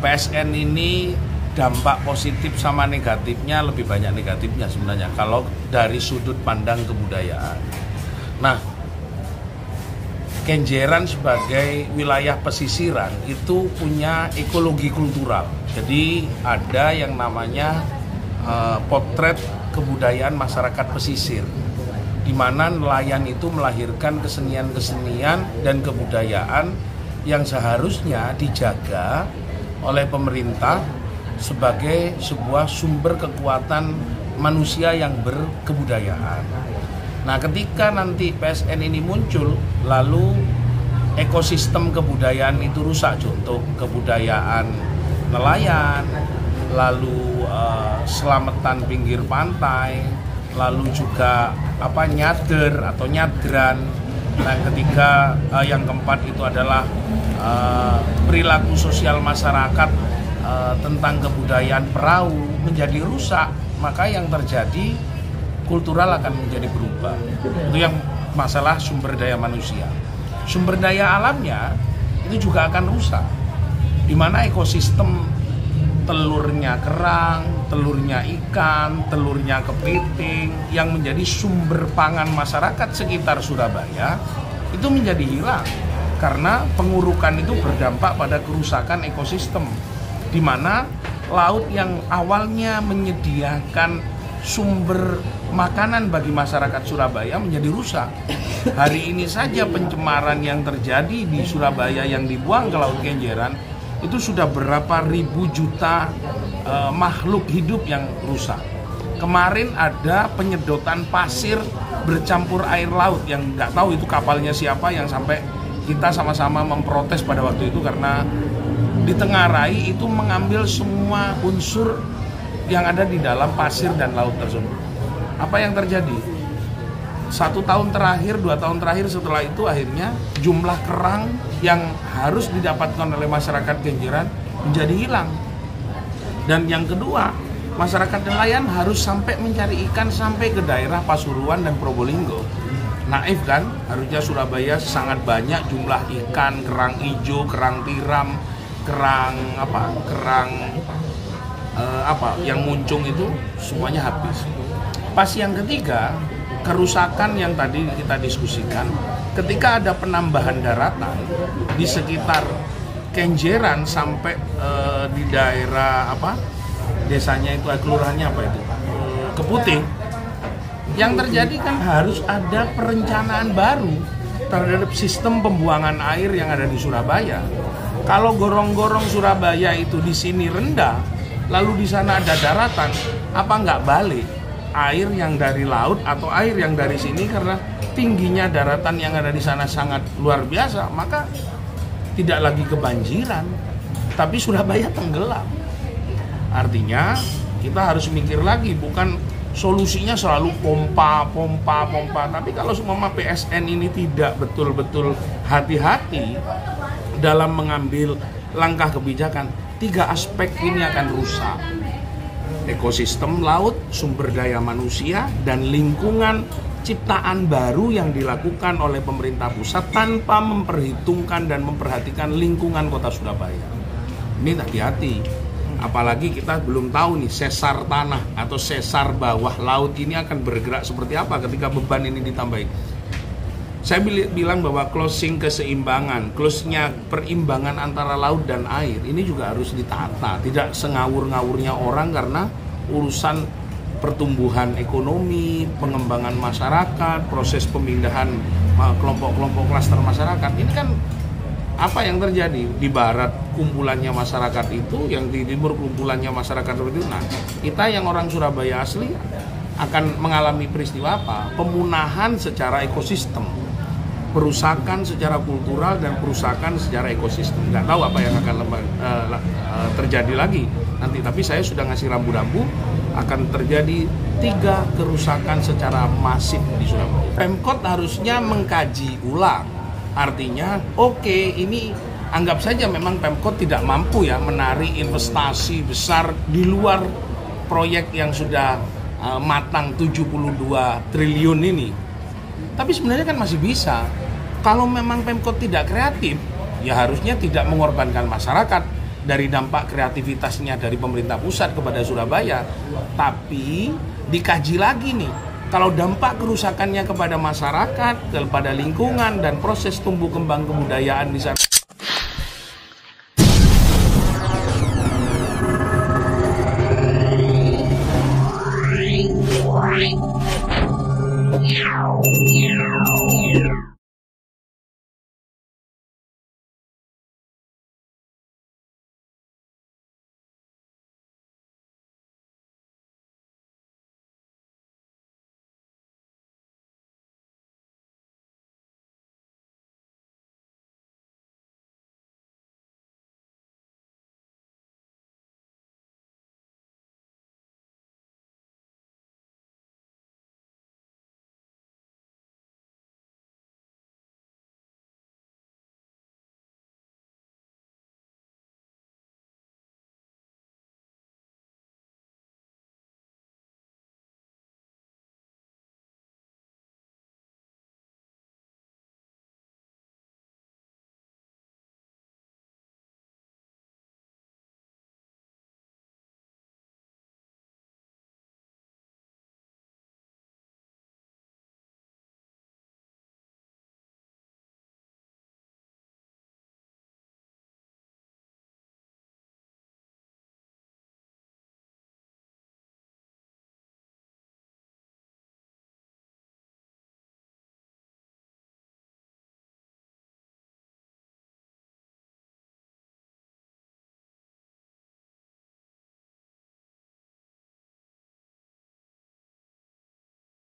PSN ini dampak positif sama negatifnya lebih banyak negatifnya sebenarnya kalau dari sudut pandang kebudayaan. Nah, Kenjeran sebagai wilayah pesisiran itu punya ekologi kultural. Jadi ada yang namanya potret kebudayaan masyarakat pesisir, di mana nelayan itu melahirkan kesenian-kesenian dan kebudayaan yang seharusnya dijaga oleh pemerintah sebagai sebuah sumber kekuatan manusia yang berkebudayaan. Nah, ketika nanti PSN ini muncul, lalu ekosistem kebudayaan itu rusak, contoh kebudayaan nelayan, lalu selamatan pinggir pantai, lalu juga nyader atau nyadran. Nah, ketika yang keempat itu adalah perilaku sosial masyarakat tentang kebudayaan perahu menjadi rusak, maka yang terjadi kultural akan menjadi berubah. Itu yang masalah sumber daya manusia. Sumber daya alamnya itu juga akan rusak, di mana ekosistem telurnya kerang, telurnya ikan, telurnya kepiting yang menjadi sumber pangan masyarakat sekitar Surabaya itu menjadi hilang, karena pengurukan itu berdampak pada kerusakan ekosistem, di mana laut yang awalnya menyediakan sumber makanan bagi masyarakat Surabaya menjadi rusak. Hari ini saja pencemaran yang terjadi di Surabaya yang dibuang ke Laut Kenjeran itu sudah berapa ribu juta makhluk hidup yang rusak. Kemarin ada penyedotan pasir bercampur air laut yang nggak tahu itu kapalnya siapa, yang sampai kita sama-sama memprotes pada waktu itu karena ditengarai itu mengambil semua unsur yang ada di dalam pasir dan laut tersebut. Apa yang terjadi? 1 tahun terakhir, 2 tahun terakhir setelah itu akhirnya jumlah kerang yang harus didapatkan oleh masyarakat Kenjeran menjadi hilang. Dan yang kedua, masyarakat nelayan harus sampai mencari ikan sampai ke daerah Pasuruan dan Probolinggo. Naif kan? Harusnya Surabaya sangat banyak jumlah ikan, kerang hijau, kerang tiram, kerang yang muncung itu semuanya habis. Pas yang ketiga, kerusakan yang tadi kita diskusikan, ketika ada penambahan daratan di sekitar Kenjeran sampai di daerah desanya itu, kelurahannya itu, Keputing, yang terjadi kan harus ada perencanaan baru terhadap sistem pembuangan air yang ada di Surabaya. Kalau gorong-gorong Surabaya itu di sini rendah, lalu di sana ada daratan, apa nggak balik air yang dari laut atau air yang dari sini, karena tingginya daratan yang ada di sana sangat luar biasa, maka tidak lagi kebanjiran, tapi Surabaya tenggelam. Artinya kita harus mikir lagi, bukan solusinya selalu pompa, tapi kalau semua PSN ini tidak betul-betul hati-hati dalam mengambil langkah kebijakan, 3 aspek ini akan rusak. Ekosistem laut, sumber daya manusia, dan lingkungan ciptaan baru yang dilakukan oleh pemerintah pusat tanpa memperhitungkan dan memperhatikan lingkungan kota Surabaya. Ini hati-hati. Apalagi kita belum tahu nih sesar tanah atau sesar bawah laut ini akan bergerak seperti apa ketika beban ini ditambahi. Saya bilang bahwa closing keseimbangan, close-nya perimbangan antara laut dan air ini juga harus ditata, tidak sengawur-ngawurnya orang karena urusan pertumbuhan ekonomi, pengembangan masyarakat, proses pemindahan kelompok-kelompok klaster masyarakat. Ini kan apa yang terjadi di barat kumpulannya masyarakat itu, yang di timur kumpulannya masyarakat seperti itu. Nah, kita yang orang Surabaya asli akan mengalami peristiwa apa? Pemunahan secara ekosistem, perusakan secara kultural, dan perusakan secara ekosistem. Nggak tahu apa yang akan terjadi lagi nanti, tapi saya sudah ngasih rambu-rambu akan terjadi 3 kerusakan secara masif di Surabaya. Pemkot harusnya mengkaji ulang. Artinya, ini anggap saja memang Pemkot tidak mampu ya menarik investasi besar di luar proyek yang sudah matang 72 triliun ini. Tapi sebenarnya kan masih bisa. Kalau memang Pemkot tidak kreatif, ya harusnya tidak mengorbankan masyarakat dari dampak kreativitasnya dari pemerintah pusat kepada Surabaya, tapi dikaji lagi nih, kalau dampak kerusakannya kepada masyarakat, kepada lingkungan, dan proses tumbuh kembang kebudayaan di sana. Yeah.